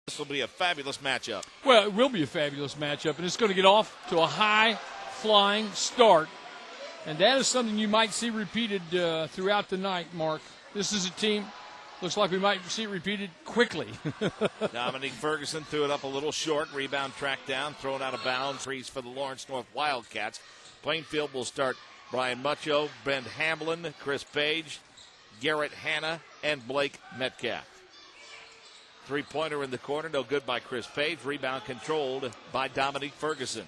This will be a fabulous matchup. Well, it will be a fabulous matchup, and it's going to get off to a high-flying start. And that is something you might see repeated throughout the night, Mark. This is a team, looks like we might see it repeated quickly. Dominique Ferguson threw it up a little short. Rebound tracked down, thrown out of bounds. Freeze for the Lawrence North Wildcats. Plainfield will start Brian Mucho, Ben Hamblin, Chris Page, Garrett Hanna, and Blake Metcalf. Three-pointer in the corner, no good by Chris Page. Rebound controlled by Dominique Ferguson.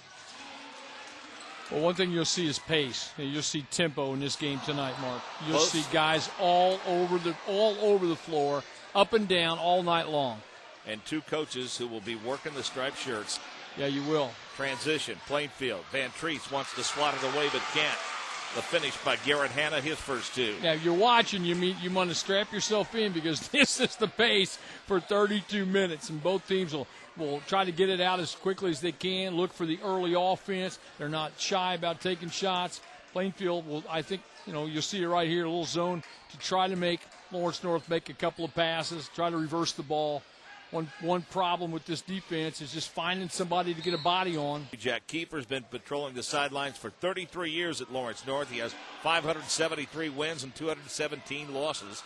Well, one thing you'll see is pace. You'll see tempo in this game tonight, Mark. You'll see guys all over the floor, up and down all night long. And two coaches who will be working the striped shirts. Yeah, you will. Transition, Plainfield. Van Treese wants to swat it away but can't. The finish by Garrett Hanna, his first two. Now, if you're watching, you want to strap yourself in because this is the pace for 32 minutes, and both teams will try to get it out as quickly as they can, look for the early offense. They're not shy about taking shots. Plainfield will, I think, you'll see it right here, a little zone to try to make Lawrence North make a couple of passes, try to reverse the ball. One problem with this defense is just finding somebody to get a body on. Jack Kiefer's been patrolling the sidelines for 33 years at Lawrence North. He has 573 wins and 217 losses.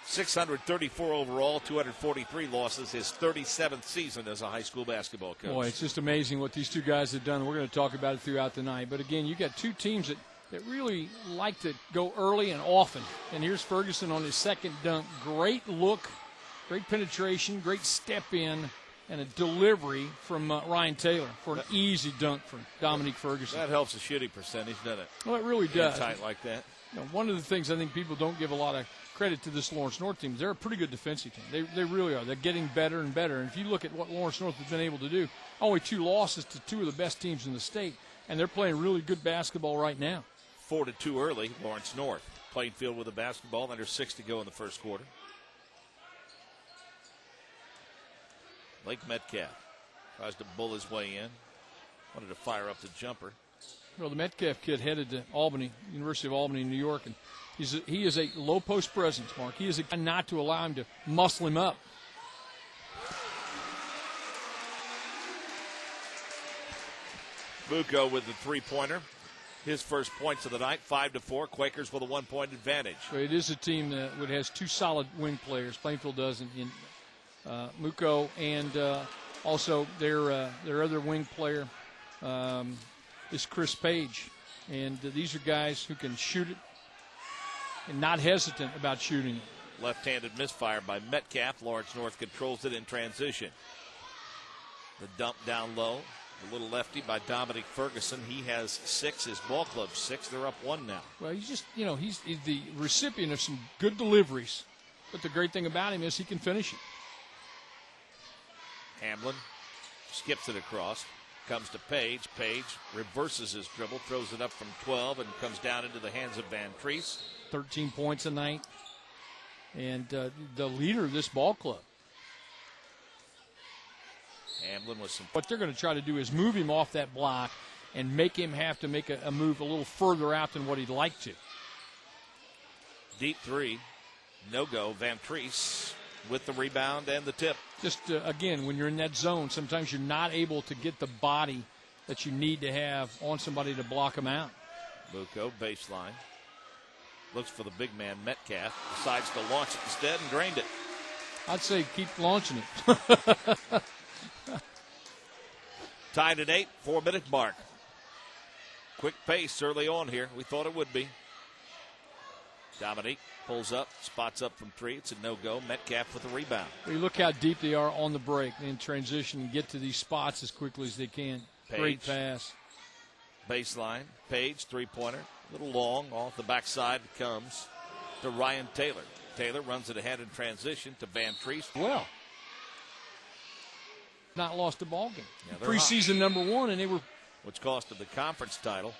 634 overall, 243 losses, his 37th season as a high school basketball coach. Boy, it's just amazing what these two guys have done. We're going to talk about it throughout the night. But, again, you got two teams that really like to go early and often. And here's Ferguson on his second dunk. Great look. Great penetration, great step in, and a delivery from Ryan Taylor for an easy dunk for Dominique Ferguson. That helps the shooting percentage, doesn't it? Well, it really does. Tight like that. One of the things I think people don't give a lot of credit to this Lawrence North team is they're a pretty good defensive team. They really are. They're getting better and better. And if you look at what Lawrence North has been able to do, only 2 losses to 2 of the best teams in the state, and they're playing really good basketball right now. 4-2 early, Lawrence North. Plainfield with the basketball, under 6 to go in the first quarter. Blake Metcalf tries to bull his way in. Wanted to fire up the jumper. Well, the Metcalf kid headed to Albany, University of Albany, New York, and he is a low post presence, Mark. He is a guy not to allow him to muscle him up. Bucco with the three-pointer. His first points of the night, 5-4. Quakers with a 1-point advantage. So it is a team that has 2 solid wing players. Plainfield doesn't. Mucco and also their other wing player is Chris Page. And these are guys who can shoot it and not hesitant about shooting it. Left-handed misfire by Metcalf. Lawrence North controls it in transition. The dump down low. A little lefty by Dominique Ferguson. He has 6. His ball club 6. They're up 1 now. Well, he's the recipient of some good deliveries. But the great thing about him is he can finish it. Hamblin skips it across, comes to Page. Page reverses his dribble, throws it up from 12, and comes down into the hands of Van Treese. 13 points a night, and the leader of this ball club. Hamblin with some. What they're going to try to do is move him off that block and make him have to make a move a little further out than what he'd like to. Deep three, no go. Van Treese with the rebound and the tip. Just, again, when you're in that zone, sometimes you're not able to get the body that you need to have on somebody to block them out. Bucco, baseline. Looks for the big man, Metcalf. Decides to launch it instead and drained it. I'd say keep launching it. Tied at 8, 4-minute mark. Quick pace early on here. We thought it would be. Dominique pulls up, spots up from 3. It's a no-go. Metcalf with the rebound. Well, you look how deep they are on the break. They in transition and get to these spots as quickly as they can. Page. Great pass. Baseline. Page, three-pointer. A little long. Off the backside comes to Ryan Taylor. Taylor runs it ahead in transition to Van Treese. Well, not lost a ball game. Yeah, preseason number 1, and they were. Which cost them the conference title.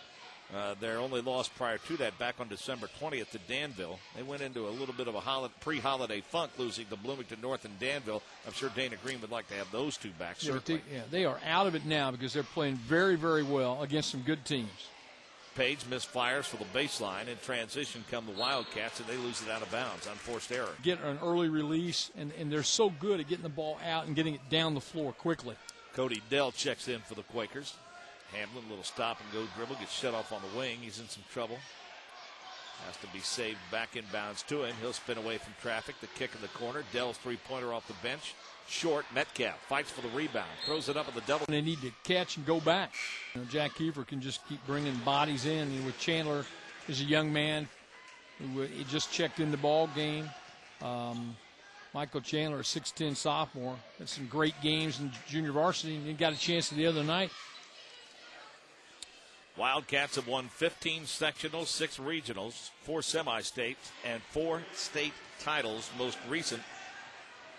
Their only loss prior to that back on December 20th to Danville. They went into a little bit of a pre-holiday funk, losing to Bloomington North and Danville. I'm sure Dana Green would like to have those two back, certainly. They are out of it now because they're playing very, very well against some good teams. Page misfires for the baseline. In transition come the Wildcats, and they lose it out of bounds on forced error. Get an early release, and they're so good at getting the ball out and getting it down the floor quickly. Cody Dell checks in for the Quakers. Hamlin, a little stop-and-go dribble, gets shut off on the wing. He's in some trouble. Has to be saved back inbounds to him. He'll spin away from traffic. The kick in the corner. Dell's three-pointer off the bench. Short. Metcalf fights for the rebound. Throws it up at the double. They need to catch and go back. Jack Kiefer can just keep bringing bodies in. And with Chandler is a young man who he just checked in the ball game. Michael Chandler, a 6'10 sophomore. Had some great games in junior varsity. And he got a chance the other night. Wildcats have won 15 sectionals, 6 regionals, 4 semi-states, and 4 state titles. Most recent,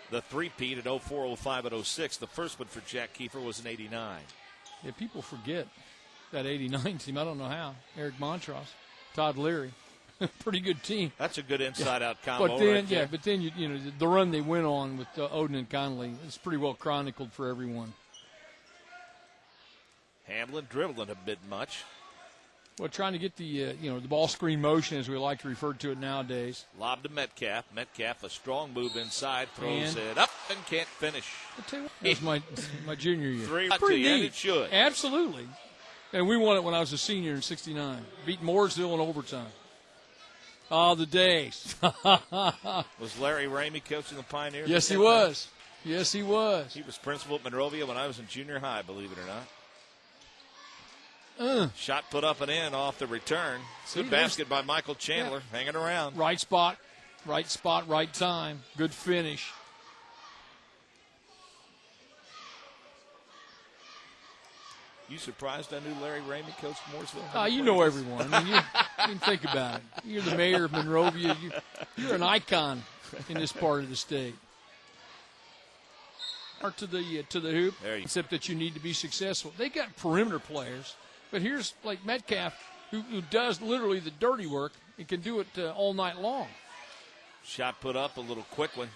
the three-peat at 04, 05, and 06. The first one for Jack Kiefer was in 89. Yeah, people forget that 89 team. I don't know how. Eric Montross, Todd Leary. Pretty good team. That's a good inside-out combo. But then, right but then you know the run they went on with Odin and Connolly is pretty well chronicled for everyone. Hamlin dribbling a bit much. Well, trying to get the the ball screen motion, as we like to refer to it nowadays. Lob to Metcalf. Metcalf, a strong move inside, throws it up and can't finish. I'll tell you what, that was my junior year. Pretty neat. And it should. Absolutely. And we won it when I was a senior in '69. Beat Mooresville in overtime. Oh, the days. Was Larry Ramey coaching the Pioneers? Yes, he was. Yes, he was. He was principal at Monrovia when I was in junior high, believe it or not. Shot put up and in off the return. Good basket by Michael Chandler, hanging around. Right spot, right time. Good finish. You surprised I knew Larry Ramey coached Mooresville? You know everyone. I mean, you think about it. You're the mayor of Monrovia. You're an icon in this part of the state. Or to the hoop, except that you need to be successful. They got perimeter players. But here's like Metcalf, who does literally the dirty work and can do it all night long. Shot put up, a little quick one.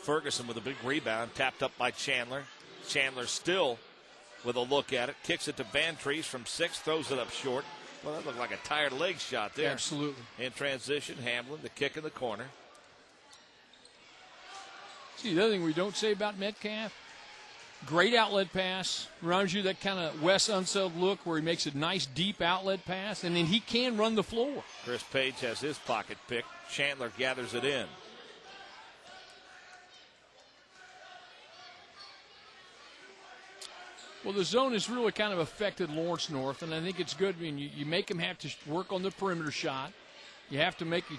Ferguson with a big rebound, tapped up by Chandler. Chandler still with a look at it. Kicks it to Van Trees from 6, throws it up short. Well, that looked like a tired leg shot there. Absolutely. In transition, Hamlin, the kick in the corner. See, the other thing we don't say about Metcalf, great outlet pass. Reminds you of that kind of Wes Unseld look where he makes a nice deep outlet pass, and then he can run the floor. Chris Page has his pocket pick. Chandler gathers it in. Well, the zone has really kind of affected Lawrence North, and I think it's good. I mean, you make them have to work on the perimeter shot. You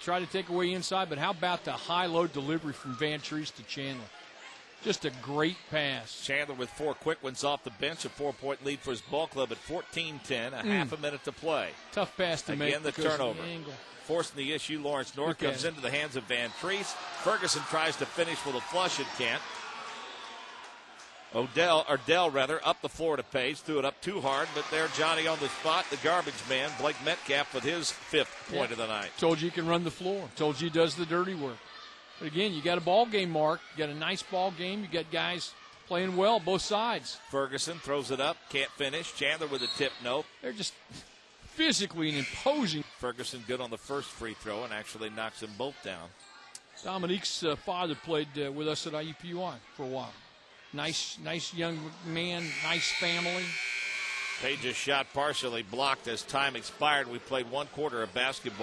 try to take away inside, but how about the high-low delivery from Van Treese to Chandler? Just a great pass. Chandler with 4 quick ones off the bench, a 4-point lead for his ball club at 14-10, half a minute to play. Tough pass to make. Again, the turnover. Forcing the issue, Lawrence North comes into the hands of Van Treese. Ferguson tries to finish with a flush and can't. Dell up the floor to Page, threw it up too hard, but there Johnny on the spot, the garbage man, Blake Metcalf with his 5th point of the night. Told you he can run the floor. Told you he does the dirty work. But again, you got a ball game, Mark. You got a nice ball game. You got guys playing well, both sides. Ferguson throws it up, can't finish. Chandler with a tip, nope. They're just physically and imposing. Ferguson good on the first free throw and actually knocks them both down. Dominique's father played with us at IUPUI for a while. Nice young man, nice family. Page's shot partially blocked as time expired. We played 1 quarter of basketball.